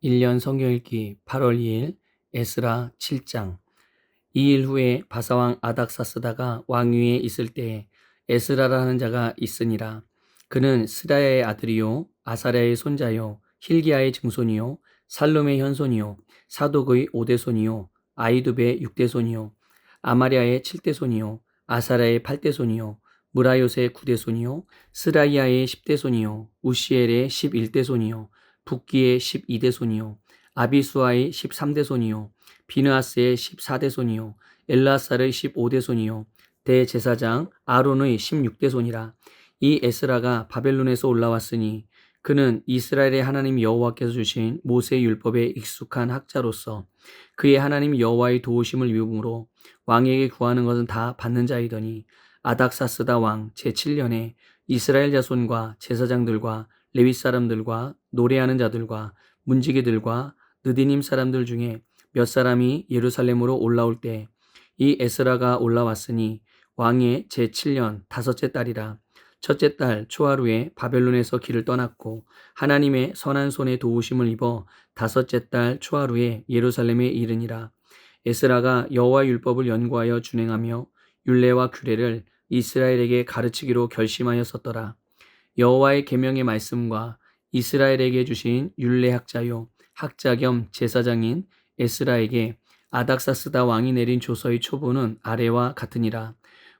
1년 성경 읽기 8월 2일 에스라 7장. 이 일 후에 바사왕 아닥사스다가 왕위에 있을 때에 에스라라 하는 자가 있으니라. 그는 스라야의 아들이요 아사랴의 손자요 힐기야의 증손이요 살룸의 현손이요 사독의 5대손이요 아이두베의 6대손이요 아마랴의 7대손이요 아사랴의 8대손이요 무라요스의 9대손이요 스라이야의 10대손이요 우시엘의 11대손이요 붓기의 12대손이요 아비수아의 13대손이요 비느하스의 14대손이요 엘라살의 15대손이요 대제사장 아론의 16대손이라. 이 에스라가 바벨론에서 올라왔으니 그는 이스라엘의 하나님 여호와께서 주신 모세의 율법에 익숙한 학자로서 그의 하나님 여호와의 도우심을 입음으로 왕에게 구하는 것은 다 받는 자이더니, 아닥사스다 왕 제7년에 이스라엘 자손과 제사장들과 레위 사람들과 노래하는 자들과 문지기들과 느디님 사람들 중에 몇 사람이 예루살렘으로 올라올 때 이 에스라가 올라왔으니 왕의 제7년 다섯째 달이라. 첫째 달 초하루에 바벨론에서 길을 떠났고 하나님의 선한 손에 도우심을 입어 다섯째 달 초하루에 예루살렘에 이르니라. 에스라가 여호와 율법을 연구하여 준행하며 율례와 규례를 이스라엘에게 가르치기로 결심하였었더라. 여호와의 계명의 말씀과 이스라엘에게 주신 율례학자요 학자 겸 제사장인 에스라에게 아닥사스다 왕이 내린 조서의 초본은 아래와 같으니라.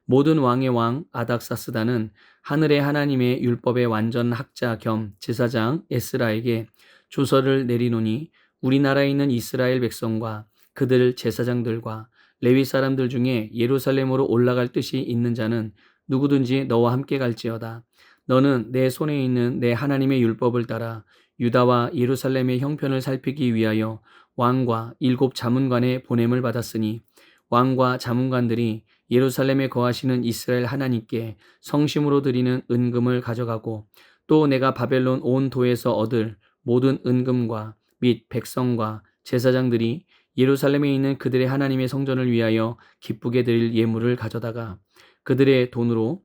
모든 왕의 왕 아닥사스다는 하늘의 하나님의 율법의 완전 학자 겸 제사장 에스라에게 조서를 내리노니, 우리나라에 있는 이스라엘 백성과 그들 제사장들과 레위 사람들 중에 예루살렘으로 올라갈 뜻이 있는 자는 누구든지 너와 함께 갈지어다. 너는 내 손에 있는 내 하나님의 율법을 따라 유다와 예루살렘의 형편을 살피기 위하여 왕과 7 자문관의 보냄을 받았으니, 왕과 자문관들이 예루살렘에 거하시는 이스라엘 하나님께 성심으로 드리는 은금을 가져가고, 또 내가 바벨론 온 도에서 얻을 모든 은금과 및 백성과 제사장들이 예루살렘에 있는 그들의 하나님의 성전을 위하여 기쁘게 드릴 예물을 가져다가 그들의 돈으로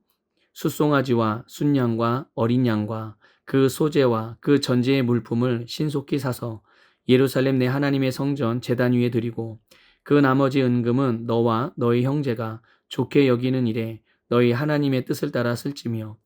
숫송아지와 순양과 어린 양과 그 소재와 그 전제의 물품을 신속히 사서 예루살렘 내 하나님의 성전 제단 위에 드리고, 그 나머지 은금은 너와 너희 형제가 좋게 여기는 일에 너희 하나님의 뜻을 따라 쓸지며,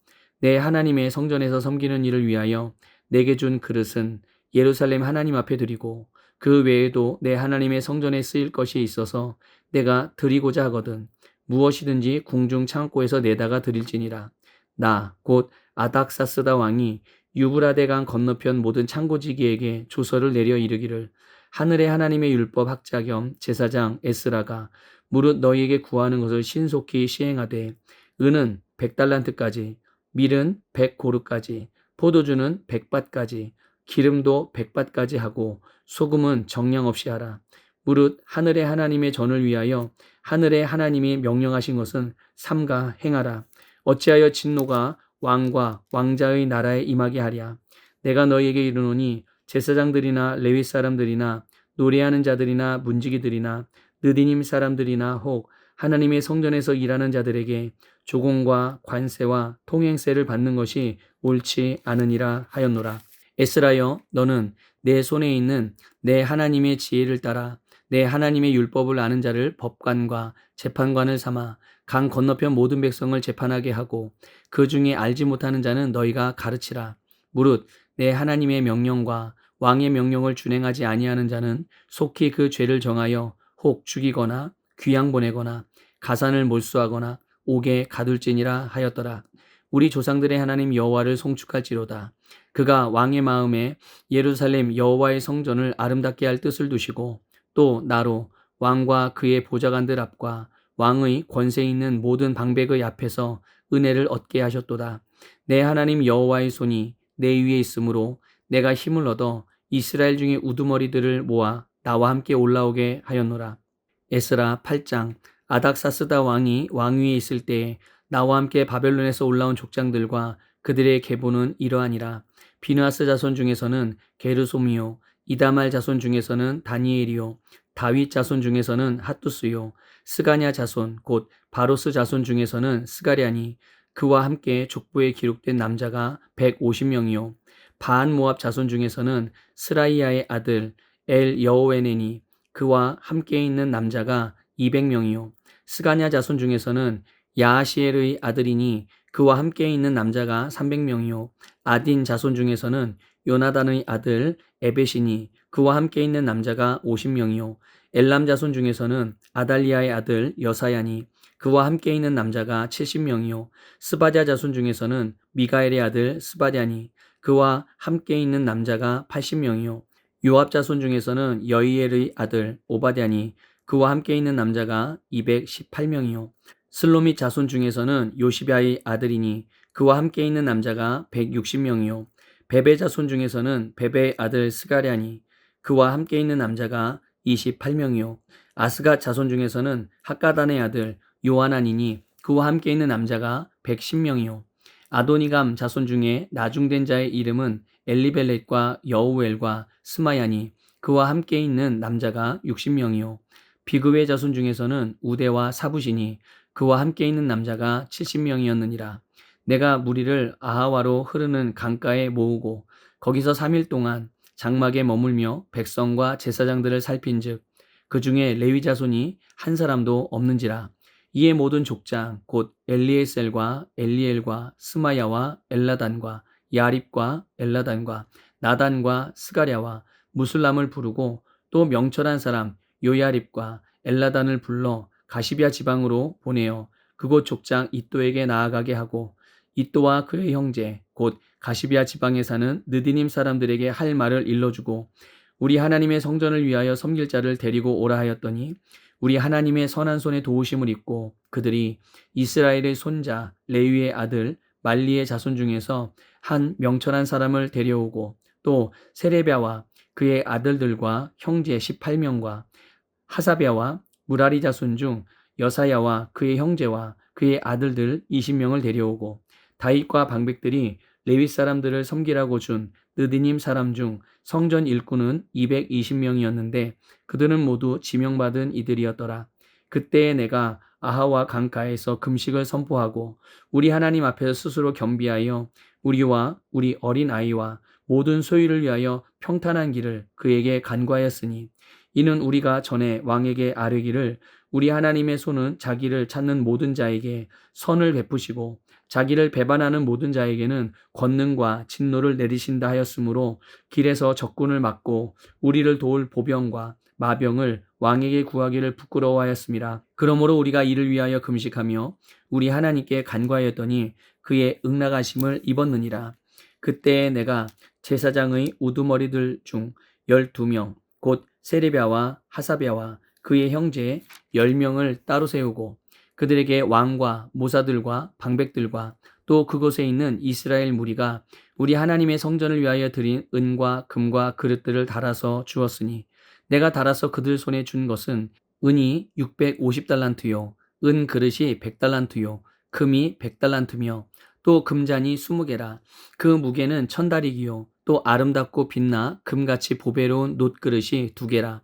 내 하나님의 성전에서 섬기는 일을 위하여 내게 준 그릇은 예루살렘 하나님 앞에 드리고, 그 외에도 내 하나님의 성전에 쓰일 것이 있어서 내가 드리고자 하거든 무엇이든지 궁중 창고에서 내다가 드릴지니라. 나 곧 아닥사스다 왕이 유브라데강 건너편 모든 창고지기에게 조서를 내려 이르기를, 하늘의 하나님의 율법 학자 겸 제사장 에스라가 무릇 너희에게 구하는 것을 신속히 시행하되, 은은 100달란트까지, 밀은 100고르까지, 포도주는 100밭까지, 기름도 100밭까지 하고 소금은 정량 없이 하라. 무릇 하늘의 하나님의 전을 위하여 하늘의 하나님이 명령하신 것은 삼가 행하라. 어찌하여 진노가 왕과 왕자의 나라에 임하게 하랴. 내가 너희에게 이르노니, 제사장들이나 레위 사람들이나 노래하는 자들이나 문지기들이나 느디님 사람들이나 혹 하나님의 성전에서 일하는 자들에게 조공과 관세와 통행세를 받는 것이 옳지 않으니라 하였노라. 에스라여, 너는 내 손에 있는 내 하나님의 지혜를 따라 내 하나님의 율법을 아는 자를 법관과 재판관을 삼아 강 건너편 모든 백성을 재판하게 하고, 그 중에 알지 못하는 자는 너희가 가르치라. 무릇 내 하나님의 명령과 왕의 명령을 준행하지 아니하는 자는 속히 그 죄를 정하여 혹 죽이거나 귀양 보내거나 가산을 몰수하거나 옥에 가둘지니라 하였더라. 우리 조상들의 하나님 여호와를 송축할지로다. 그가 왕의 마음에 예루살렘 여호와의 성전을 아름답게 할 뜻을 두시고, 또 나로 왕과 그의 보좌관들 앞과 왕의 권세 있는 모든 방백의 앞에서 은혜를 얻게 하셨도다. 내 하나님 여호와의 손이 내 위에 있으므로 내가 힘을 얻어 이스라엘 중에 우두머리들을 모아 나와 함께 올라오게 하였노라. 에스라 8장. 아닥사스다 왕이 왕위에 있을 때에 나와 함께 바벨론에서 올라온 족장들과 그들의 계보는 이러하니라. 비느하스 자손 중에서는 게르솜이요, 이다말 자손 중에서는 다니엘이요, 다윗 자손 중에서는 핫두스요, 스가냐 자손 곧 바로스 자손 중에서는 스가랴니, 그와 함께 족보에 기록된 남자가 150명이요 반 모압 자손 중에서는 스라이야의 아들 엘 여호에네니 그와 함께 있는 남자가 200명이요. 스가냐 자손 중에서는 야하시엘의 아들이니 그와 함께 있는 남자가 300명이요. 아딘 자손 중에서는 요나단의 아들 에벳이니 그와 함께 있는 남자가 50명이요. 엘람 자손 중에서는 아달리아의 아들 여사야니 그와 함께 있는 남자가 70명이요. 스바랴 자손 중에서는 미가엘의 아들 스바랴니 그와 함께 있는 남자가 80명이요. 요압 자손 중에서는 여이엘의 아들 오바댜니 그와 함께 있는 남자가 218명이요. 슬로밋 자손 중에서는 요시랴의 아들이니 그와 함께 있는 남자가 160명이요. 베베 자손 중에서는 베베의 아들 스가랴니 그와 함께 있는 남자가 28명이요. 아스갓 자손 중에서는 학가단의 아들 요하나니니 그와 함께 있는 남자가 110명이요. 아도니감 자손 중에 나중된 자의 이름은 엘리벨렛과 여우엘과 스마야니 그와 함께 있는 남자가 60명이요. 비그웨 자손 중에서는 우대와 사부시니 그와 함께 있는 남자가 70명이었느니라. 내가 무리를 아하와로 흐르는 강가에 모으고 거기서 3일 동안 장막에 머물며 백성과 제사장들을 살핀즉 그 중에 레위 자손이 한 사람도 없는지라. 이에 모든 족장 곧 엘리에셀과 엘리엘과 스마야와 엘라단과 야립과 엘라단과 나단과 스가랴와 무슬람을 부르고 또 명철한 사람 요야립과 엘라단을 불러 가시비아 지방으로 보내어 그곳 족장 이또에게 나아가게 하고 이또와 그의 형제 곧 가시비아 지방에 사는 느디님 사람들에게 할 말을 일러주고 우리 하나님의 성전을 위하여 섬길 자를 데리고 오라 하였더니 우리 하나님의 선한 손에 도우심을 입고 그들이 이스라엘의 손자 레위의 아들 말리의 자손 중에서 한 명철한 사람을 데려오고 또 세레비아와 그의 아들들과 형제 18명과 하사비아와 무라리 자손 중 여사야와 그의 형제와 그의 아들들 20명을 데려오고 다윗과 방백들이 레위 사람들을 섬기라고 준 느디님 사람 중 성전 일꾼은 220명이었는데 그들은 모두 지명받은 이들이었더라. 그때에 내가 아하와 강가에서 금식을 선포하고 우리 하나님 앞에서 스스로 겸비하여 우리와 우리 어린 아이와 모든 소유를 위하여 평탄한 길을 그에게 간구하였으니 이는 우리가 전에 왕에게 아뢰기를 우리 하나님의 손은 자기를 찾는 모든 자에게 선을 베푸시고 자기를 배반하는 모든 자에게는 권능과 진노를 내리신다 하였으므로 길에서 적군을 막고 우리를 도울 보병과 마병을 왕에게 구하기를 부끄러워하였습니다. 그러므로 우리가 이를 위하여 금식하며 우리 하나님께 간구하였더니 그의 응낙하심을 입었느니라. 그때에 내가 제사장의 우두머리들 중 12명 곧 세레비아와 하사비아와 그의 형제 10명을 따로 세우고 그들에게 왕과 모사들과 방백들과 또 그곳에 있는 이스라엘 무리가 우리 하나님의 성전을 위하여 드린 은과 금과 그릇들을 달아서 주었으니 내가 달아서 그들 손에 준 것은 은이 650달란트요 은 그릇이 100달란트요 금이 100달란트며 또 금잔이 20개라. 그 무게는 1000다리기요 또 아름답고 빛나 금같이 보배로운 놋그릇이 2개라.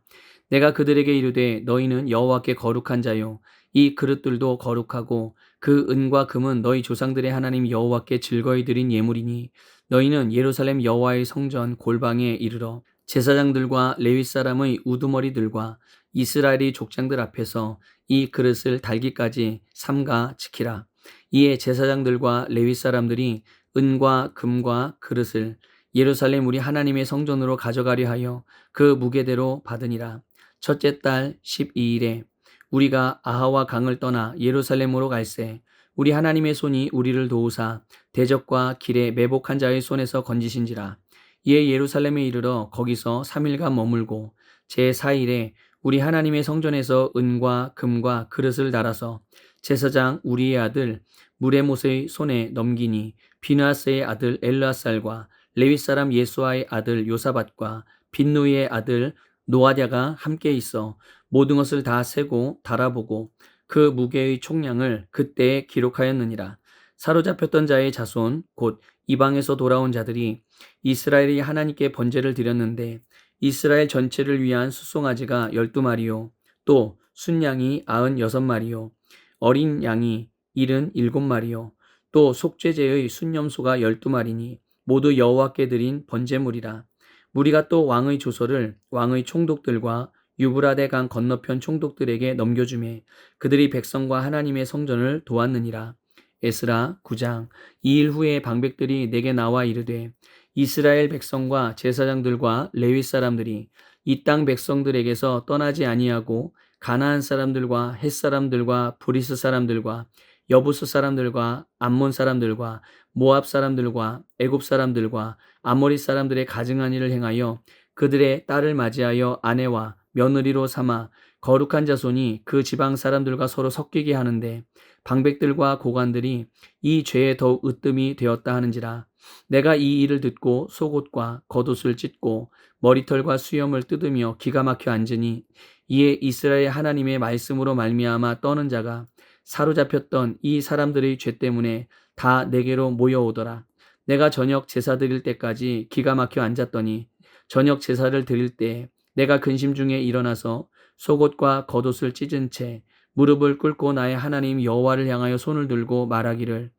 내가 그들에게 이르되 너희는 여호와께 거룩한 자요 이 그릇들도 거룩하고 그 은과 금은 너희 조상들의 하나님 여호와께 즐거이 드린 예물이니 너희는 예루살렘 여호와의 성전 골방에 이르러 제사장들과 레위 사람의 우두머리들과 이스라엘의 족장들 앞에서 이 그릇을 달기까지 삼가 지키라. 이에 제사장들과 레위 사람들이 은과 금과 그릇을 예루살렘 우리 하나님의 성전으로 가져가려 하여 그 무게대로 받으니라. 첫째 달 12일에 우리가 아하와 강을 떠나 예루살렘으로 갈새 우리 하나님의 손이 우리를 도우사 대적과 길에 매복한 자의 손에서 건지신지라. 이에 예루살렘에 이르러 거기서 3일간 머물고 제4일에 우리 하나님의 성전에서 은과 금과 그릇을 달아서 제사장 우리의 아들 무레못의 손에 넘기니 비누아스의 아들 엘르아살과 레위 사람 예수아의 아들 요사밧과 빈누이의 아들 노아랴가 함께 있어 모든 것을 다 세고 달아보고 그 무게의 총량을 그때에 기록하였느니라. 사로잡혔던 자의 자손 곧 이방에서 돌아온 자들이 이스라엘이 하나님께 번제를 드렸는데 이스라엘 전체를 위한 수송아지가 12마리요 또 순양이 96마리요 어린 양이 77마리요 또 속죄제의 순염소가 12마리니 모두 여호와께 드린 번제물이라. 무리가 또 왕의 조서를 왕의 총독들과 유브라데 강 건너편 총독들에게 넘겨주매 그들이 백성과 하나님의 성전을 도왔느니라. 에스라 9장. 2일 후에 방백들이 내게 나와 이르되 이스라엘 백성과 제사장들과 레위 사람들이 이 땅 백성들에게서 떠나지 아니하고 가나안 사람들과 헷 사람들과 브리스 사람들과 여부스 사람들과 암몬 사람들과 모압 사람들과 애굽 사람들과 아모리 사람들의 가증한 일을 행하여 그들의 딸을 맞이하여 아내와 며느리로 삼아 거룩한 자손이 그 지방 사람들과 서로 섞이게 하는데 방백들과 고관들이 이 죄에 더욱 으뜸이 되었다 하는지라. 내가 이 일을 듣고 속옷과 겉옷을 찢고 머리털과 수염을 뜯으며 기가 막혀 앉으니 이에 이스라엘 하나님의 말씀으로 말미암아 떠는 자가 사로잡혔던 이 사람들의 죄 때문에 다 내게로 모여오더라. 내가 저녁 제사 드릴 때까지 기가 막혀 앉았더니 저녁 제사를 드릴 때 내가 근심 중에 일어나서 속옷과 겉옷을 찢은 채 무릎을 꿇고 나의 하나님 여호와를 향하여 손을 들고 말하기를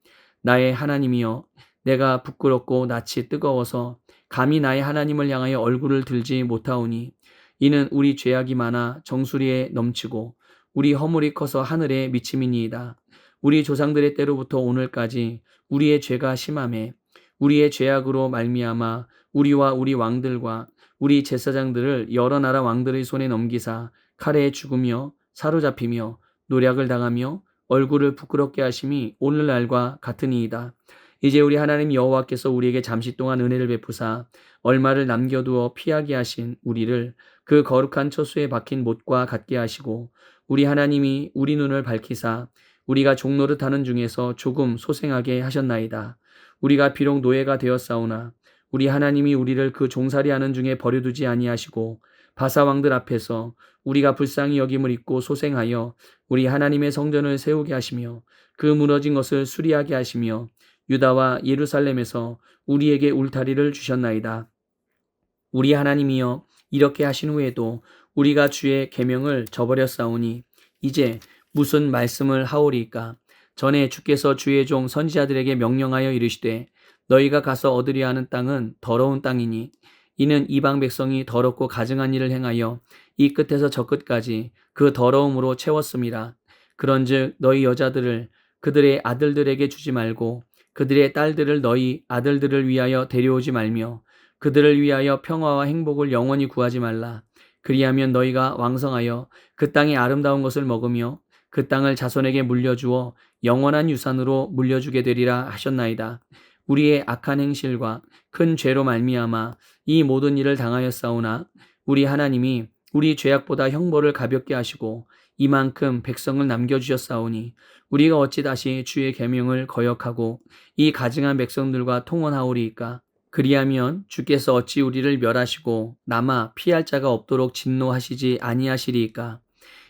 나의 하나님이여 내가 부끄럽고 낯이 뜨거워서 감히 나의 하나님을 향하여 얼굴을 들지 못하오니 이는 우리 죄악이 많아 정수리에 넘치고 우리 허물이 커서 하늘에 미침이니이다. 우리 조상들의 때로부터 오늘까지 우리의 죄가 심하매 우리의 죄악으로 말미암아 우리와 우리 왕들과 우리 제사장들을 여러 나라 왕들의 손에 넘기사 칼에 죽으며 사로잡히며 노략을 당하며 얼굴을 부끄럽게 하심이 오늘날과 같으니이다. 이제 우리 하나님 여호와께서 우리에게 잠시 동안 은혜를 베푸사 얼마를 남겨두어 피하게 하신 우리를 그 거룩한 처소에 박힌 못과 같게 하시고 우리 하나님이 우리 눈을 밝히사 우리가 종노릇하는 중에서 조금 소생하게 하셨나이다. 우리가 비록 노예가 되었사오나 우리 하나님이 우리를 그 종살이하는 중에 버려두지 아니하시고 바사왕들 앞에서 우리가 불쌍히 여김을 입고 소생하여 우리 하나님의 성전을 세우게 하시며 그 무너진 것을 수리하게 하시며 유다와 예루살렘에서 우리에게 울타리를 주셨나이다. 우리 하나님이여 이렇게 하신 후에도 우리가 주의 계명을 저버렸사오니 이제 무슨 말씀을 하오리이까. 전에 주께서 주의 종 선지자들에게 명령하여 이르시되 너희가 가서 얻으려 하는 땅은 더러운 땅이니 이는 이방 백성이 더럽고 가증한 일을 행하여 이 끝에서 저 끝까지 그 더러움으로 채웠음이라. 그런즉 너희 여자들을 그들의 아들들에게 주지 말고 그들의 딸들을 너희 아들들을 위하여 데려오지 말며 그들을 위하여 평화와 행복을 영원히 구하지 말라. 그리하면 너희가 왕성하여 그 땅의 아름다운 것을 먹으며 그 땅을 자손에게 물려주어 영원한 유산으로 물려주게 되리라 하셨나이다. 우리의 악한 행실과 큰 죄로 말미암아 이 모든 일을 당하였사오나 우리 하나님이 우리 죄악보다 형벌을 가볍게 하시고 이만큼 백성을 남겨주셨사오니 우리가 어찌 다시 주의 계명을 거역하고 이 가증한 백성들과 통혼하오리이까. 그리하면 주께서 어찌 우리를 멸하시고 남아 피할 자가 없도록 진노하시지 아니하시리이까.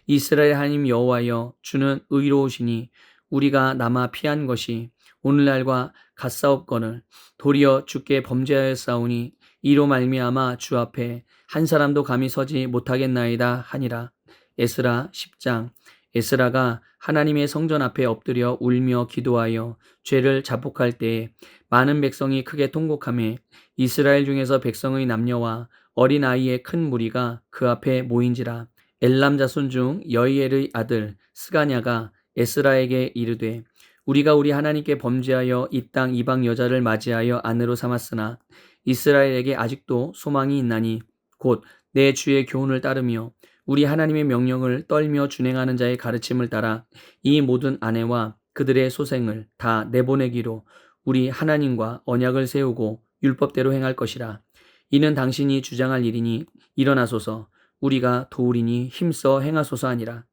이스라엘 하나님 여호와여 주는 의로우시니 우리가 남아 피한 것이 오늘날과 같사옵거늘 도리어 주께 범죄하였사오니 이로 말미암아 주 앞에 한 사람도 감히 서지 못하겠나이다 하니라. 에스라 10장. 에스라가 하나님의 성전 앞에 엎드려 울며 기도하여 죄를 자복할 때에 많은 백성이 크게 통곡하며 이스라엘 중에서 백성의 남녀와 어린 아이의 큰 무리가 그 앞에 모인지라. 엘람 자손 중 여이엘의 아들 스가냐가 에스라에게 이르되 우리가 우리 하나님께 범죄하여 이 땅 이방 여자를 맞이하여 아내로 삼았으나 이스라엘에게 아직도 소망이 있나니 곧 내 주의 교훈을 따르며 우리 하나님의 명령을 떨며 준행하는 자의 가르침을 따라 이 모든 아내와 그들의 소생을 다 내보내기로 우리 하나님과 언약을 세우고 율법대로 행할 것이라. 이는 당신이 주장할 일이니 일어나소서. 우리가 도우리니 힘써 행하소서 하니라.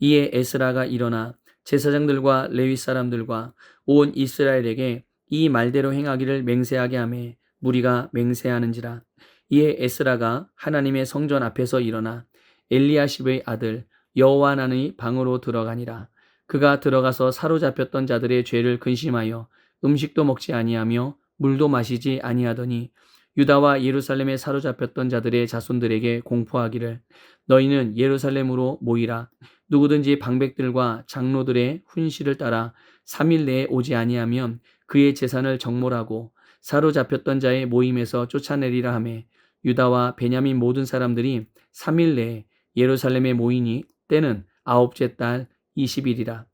이에 에스라가 일어나 제사장들과 레위 사람들과 온 이스라엘에게 이 말대로 행하기를 맹세하게 하며 무리가 맹세하는지라. 이에 에스라가 하나님의 성전 앞에서 일어나 엘리야십의 아들 여호와난의 방으로 들어가니라. 그가 들어가서 사로잡혔던 자들의 죄를 근심하여 음식도 먹지 아니하며 물도 마시지 아니하더니 유다와 예루살렘에 사로잡혔던 자들의 자손들에게 공포하기를 너희는 예루살렘으로 모이라. 누구든지 방백들과 장로들의 훈시를 따라 3일 내에 오지 아니하면 그의 재산을 정몰하고 사로잡혔던 자의 모임에서 쫓아내리라 하며 유다와 베냐민 모든 사람들이 3일 내에 예루살렘에 모이니 때는 9째 달 20일이라.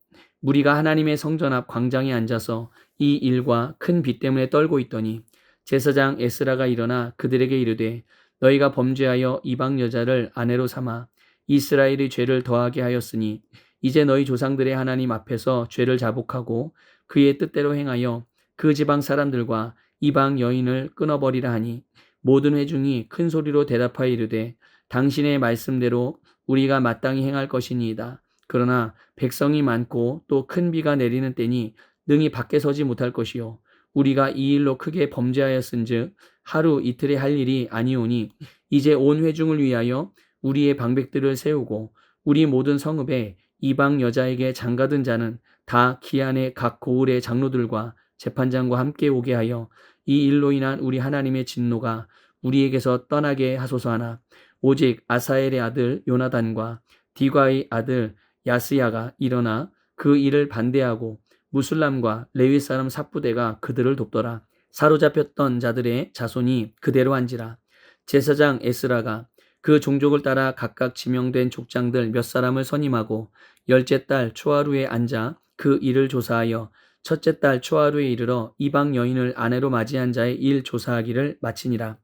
무리가 하나님의 성전 앞 광장에 앉아서 이 일과 큰 비 때문에 떨고 있더니 제사장 에스라가 일어나 그들에게 이르되 너희가 범죄하여 이방 여자를 아내로 삼아 이스라엘의 죄를 더하게 하였으니 이제 너희 조상들의 하나님 앞에서 죄를 자복하고 그의 뜻대로 행하여 그 지방 사람들과 이방 여인을 끊어버리라 하니 모든 회중이 큰 소리로 대답하여 이르되 당신의 말씀대로 우리가 마땅히 행할 것이니이다. 그러나 백성이 많고 또 큰 비가 내리는 때니 능히 밖에 서지 못할 것이요 우리가 이 일로 크게 범죄하였은즉 하루 이틀에 할 일이 아니오니 이제 온 회중을 위하여 우리의 방백들을 세우고 우리 모든 성읍에 이방 여자에게 장가든 자는 다 기한의 각 고을의 장로들과 재판장과 함께 오게 하여 이 일로 인한 우리 하나님의 진노가 우리에게서 떠나게 하소서 하나 오직 아사엘의 아들 요나단과 디과의 아들 야스야가 일어나 그 일을 반대하고 무술람과 레위 사람 삽부대가 그들을 돕더라. 사로잡혔던 자들의 자손이 그대로 한지라. 제사장 에스라가 그 종족을 따라 각각 지명된 족장들 몇 사람을 선임하고 10째 달 초하루에 앉아 그 일을 조사하여 첫째 달 초하루에 이르러 이방 여인을 아내로 맞이한 자의 일 조사하기를 마치니라.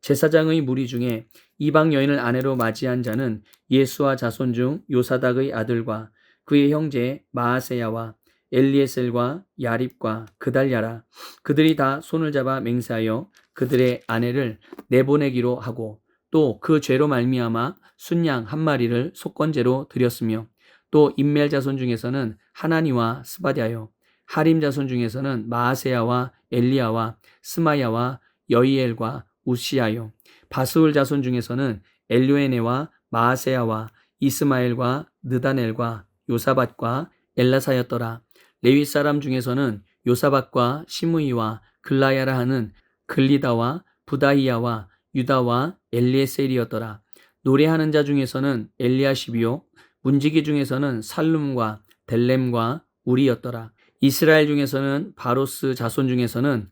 제사장의 무리 중에 이방 여인을 아내로 맞이한 자는 예수와 자손 중 요사닥의 아들과 그의 형제 마아세야와 엘리에셀과 야립과 그달랴라. 그들이 다 손을 잡아 맹세하여 그들의 아내를 내보내기로 하고 또 그 죄로 말미암아 순양 한 마리를 속건제로 드렸으며 또 임멜 자손 중에서는 하나니와 스바랴요 하림 자손 중에서는 마아세야와 엘리야와 스마야와 여이엘과 우시야요 바스울 자손 중에서는 엘료에네와 마아세야와 이스마엘과 느다넬과 요사밧과 엘라사였더라. 레위 사람 중에서는 요사밧과 시므이와 글라야라 하는 글리다와 부다히야와 유다와 엘리에셀이었더라. 노래하는 자 중에서는 엘리야십이요 문지기 중에서는 살룸과 델렘과 우리였더라. 이스라엘 중에서는 바로스 자손 중에서는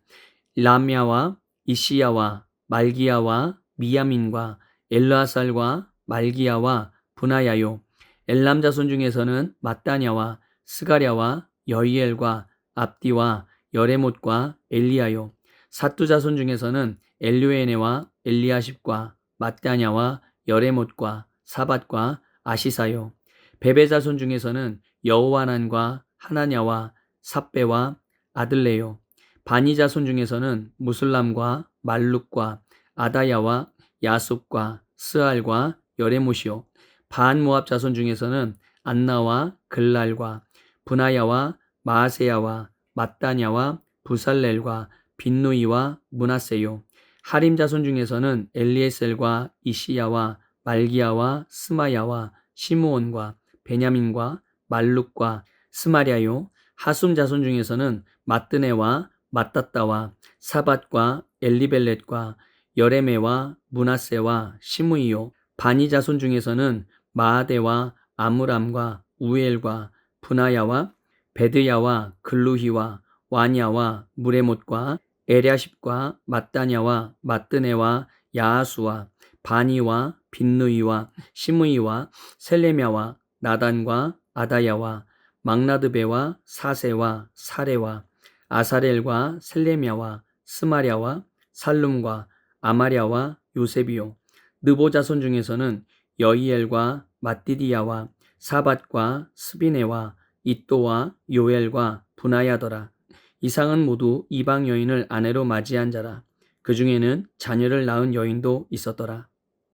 람야와 이시야와 말기야와 미야민과 엘르아살과 말기야와 분하야요 엘람 자손 중에서는 mat다냐와 스가랴와 여이엘과 압디와 여레못과 엘리야요 사뚜 자손 중에서는 엘료에네와 엘리아십과 mat다냐와 여레못과 사밧과 아시사요 베베 자손 중에서는 여호와난과 하나냐와 삽베와 아들레요 바니 자손 중에서는 무슬람과 말룩과 아다야와 야숲과 스알과 여레못이요 반 모압 자손 중에서는 안나와 글랄과 분하야와 마아세야와 mat다냐와 부살렐과 빈누이와 므낫세요 하림 자손 중에서는 엘리에셀과 이시야와 말기야와 스마야와 시므온과 베냐민과 말룩과 스마랴요 하숨 자손 중에서는 마뜨네와 마따따와 사밧과 엘리벨렛과 여레메와 므낫세와 시므이요 바니 자손 중에서는 마아데와 아므람과 우엘과 분하야와 베드야와 글루히와 와냐와 무레못과 에랴십과 mat다냐와 마뜨네와 야하수와 바니와 빈누이와 시므이와 셀레мя와 나단과 아다야와 막나드베와 사세와 사레와 아사렐과 셀레мя와 스마랴와 살룸과 아마랴와 요셉이요 느보 자손 중에서는 여이엘과 mat디디야와 사밧과 스비네와 잇도와 요엘과 분하야더라. 이상은 모두 이방 여인을 아내로 맞이한 자라. 그 중에는 자녀를 낳은 여인도 있었더라.